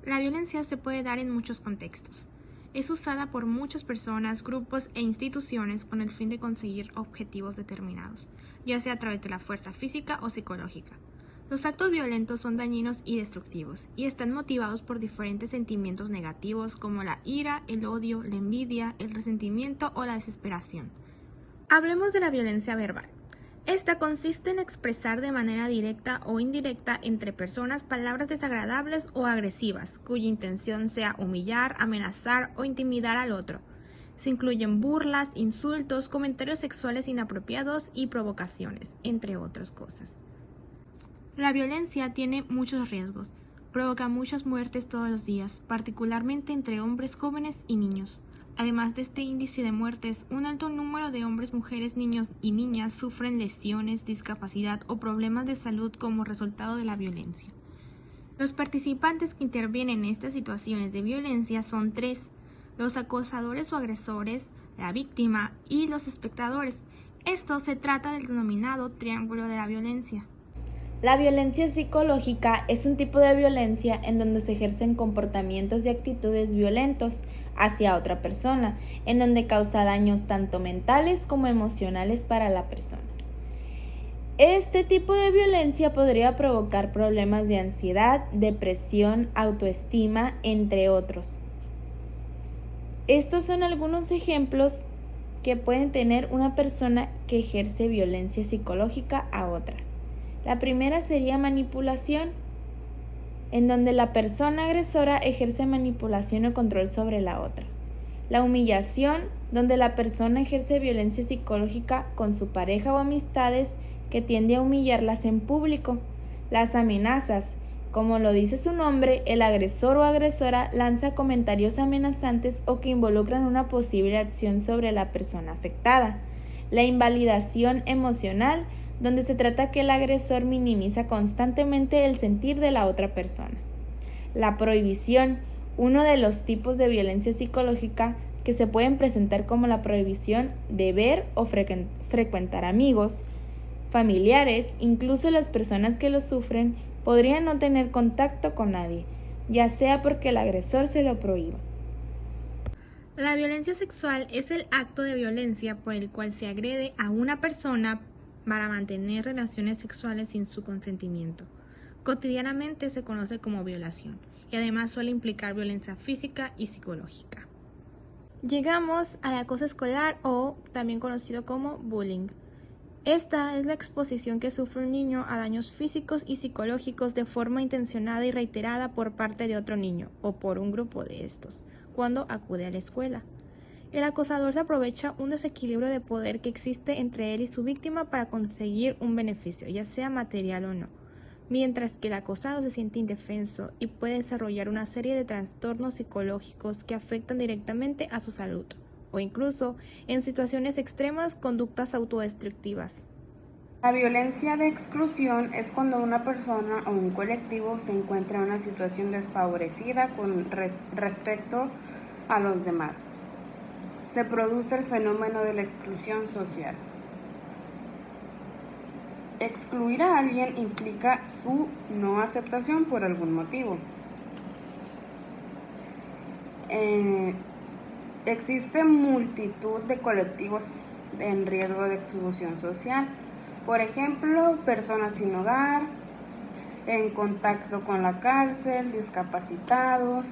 La violencia se puede dar en muchos contextos. Es usada por muchas personas, grupos e instituciones con el fin de conseguir objetivos determinados, ya sea a través de la fuerza física o psicológica. Los actos violentos son dañinos y destructivos, y están motivados por diferentes sentimientos negativos como la ira, el odio, la envidia, el resentimiento o la desesperación. Hablemos de la violencia verbal. Esta consiste en expresar de manera directa o indirecta entre personas palabras desagradables o agresivas, cuya intención sea humillar, amenazar o intimidar al otro. Se incluyen burlas, insultos, comentarios sexuales inapropiados y provocaciones, entre otras cosas. La violencia tiene muchos riesgos. Provoca muchas muertes todos los días, particularmente entre hombres jóvenes y niños. Además de este índice de muertes, un alto número de hombres, mujeres, niños y niñas sufren lesiones, discapacidad o problemas de salud como resultado de la violencia. Los participantes que intervienen en estas situaciones de violencia son tres: los acosadores o agresores, la víctima y los espectadores. Esto se trata del denominado triángulo de la violencia. La violencia psicológica es un tipo de violencia en donde se ejercen comportamientos y actitudes violentos hacia otra persona, en donde causa daños tanto mentales como emocionales para la persona. Este tipo de violencia podría provocar problemas de ansiedad, depresión, autoestima, entre otros. Estos son algunos ejemplos que pueden tener una persona que ejerce violencia psicológica a otra. La primera sería manipulación, en donde la persona agresora ejerce manipulación o control sobre la otra. La humillación, donde la persona ejerce violencia psicológica con su pareja o amistades que tiende a humillarlas en público. Las amenazas, como lo dice su nombre, el agresor o agresora lanza comentarios amenazantes o que involucran una posible acción sobre la persona afectada. La invalidación emocional, donde se trata que el agresor minimiza constantemente el sentir de la otra persona. La prohibición, uno de los tipos de violencia psicológica que se pueden presentar como la prohibición de ver o frecuentar amigos, familiares, incluso las personas que lo sufren podrían no tener contacto con nadie, ya sea porque el agresor se lo prohíba. La violencia sexual es el acto de violencia por el cual se agrede a una persona para mantener relaciones sexuales sin su consentimiento. Cotidianamente se conoce como violación y además suele implicar violencia física y psicológica. Llegamos al acoso escolar, o también conocido como bullying. Esta es la exposición que sufre un niño a daños físicos y psicológicos de forma intencionada y reiterada por parte de otro niño o por un grupo de estos cuando acude a la escuela. El acosador se aprovecha un desequilibrio de poder que existe entre él y su víctima para conseguir un beneficio, ya sea material o no, mientras que el acosado se siente indefenso y puede desarrollar una serie de trastornos psicológicos que afectan directamente a su salud, o incluso, en situaciones extremas, conductas autodestructivas. La violencia de exclusión es cuando una persona o un colectivo se encuentra en una situación desfavorecida con respecto a los demás. Se produce el fenómeno de la exclusión social. Excluir a alguien implica su no aceptación por algún motivo. Existe multitud de colectivos en riesgo de exclusión social. Por ejemplo, personas sin hogar, en contacto con la cárcel, discapacitados,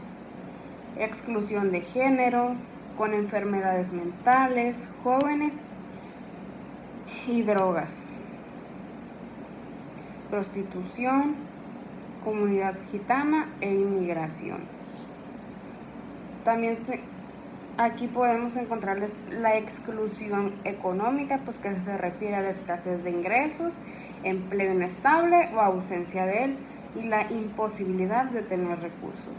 exclusión de género, con enfermedades mentales, jóvenes y drogas, prostitución, comunidad gitana e inmigración. También aquí podemos encontrarles la exclusión económica, pues que se refiere a la escasez de ingresos, empleo inestable o ausencia de él y la imposibilidad de tener recursos.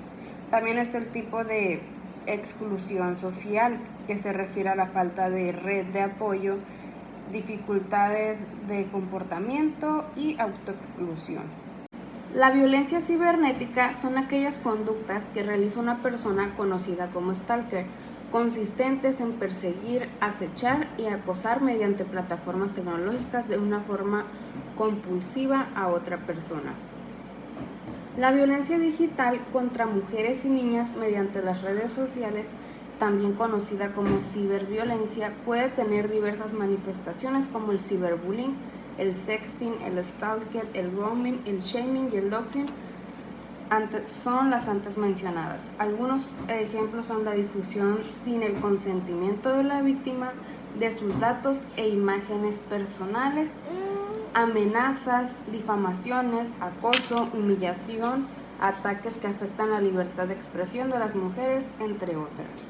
También está el tipo de exclusión social, que se refiere a la falta de red de apoyo, dificultades de comportamiento y autoexclusión. La violencia cibernética son aquellas conductas que realiza una persona conocida como stalker, consistentes en perseguir, acechar y acosar mediante plataformas tecnológicas de una forma compulsiva a otra persona. La violencia digital contra mujeres y niñas mediante las redes sociales, también conocida como ciberviolencia, puede tener diversas manifestaciones como el ciberbullying, el sexting, el stalking, el grooming, el shaming y el doxing. Son las antes mencionadas. Algunos ejemplos son la difusión sin el consentimiento de la víctima de sus datos e imágenes personales, amenazas, difamaciones, acoso, humillación, ataques que afectan la libertad de expresión de las mujeres, entre otras.